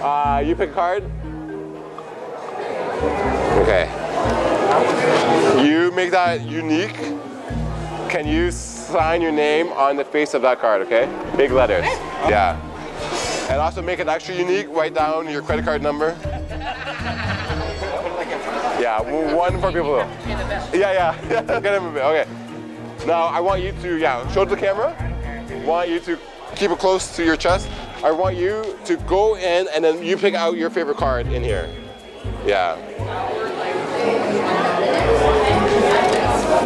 You pick a card. Okay. You make that unique. Can you sign your name on the face of that card, okay? Big letters. Yeah. And also make it extra unique. Write down your credit card number. Yeah, one for people. Yeah. Get him a bit. Okay. Now I want you to, show to the camera. I want you to keep it close to your chest. I want you to go in and then you pick out your favorite card in here. Yeah.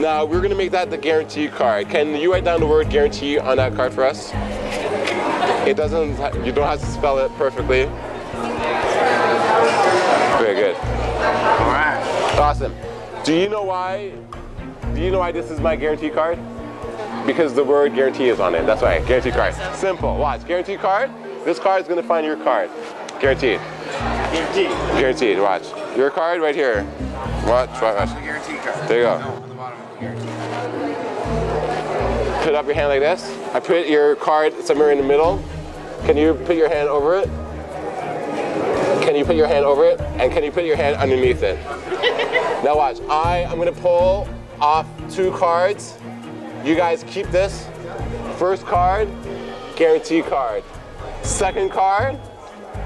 Now we're gonna make that the guarantee card. Can you write down the word guarantee on that card for us? It doesn't, you don't have to spell it perfectly. Very good. All right. Awesome. Do you know why this is my guarantee card? Because the word guarantee is on it. That's why, guarantee card. Simple, watch, guarantee card. This card is gonna find your card. Guaranteed. Guaranteed. Guaranteed, watch. Your card right here. Watch. Guarantee card. There you go. On the bottom of the guarantee. Put up your hand like this. I put your card somewhere in the middle. Can you put your hand over it? Can you put your hand over it? And can you put your hand underneath it? Now watch, I'm gonna pull off 2 cards. You guys keep this. First card, guarantee card. Second card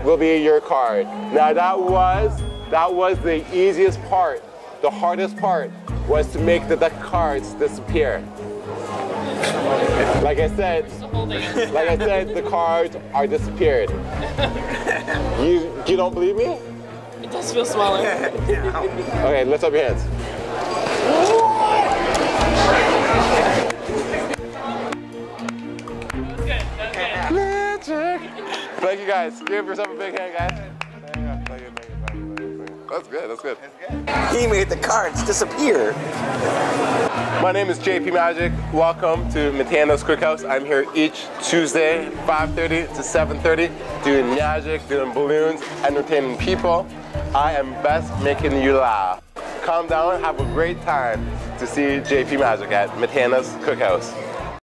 will be your card. Now that was the easiest part. The hardest part was to make the deck of cards disappear. Like I said, the cards are disappeared. You don't believe me? It does feel smaller. Okay, lift up your hands. Magic. Thank you guys. Give yourself a big hand, guys. Thank you. That's good. He made the cards disappear. My name is JP Magic. Welcome to Montana's Cookhouse. I'm here each Tuesday, 5:30 to 7:30, doing magic, doing balloons, entertaining people. I am best making you laugh. Calm down, have a great time to see JP Magic at Montana's Cookhouse.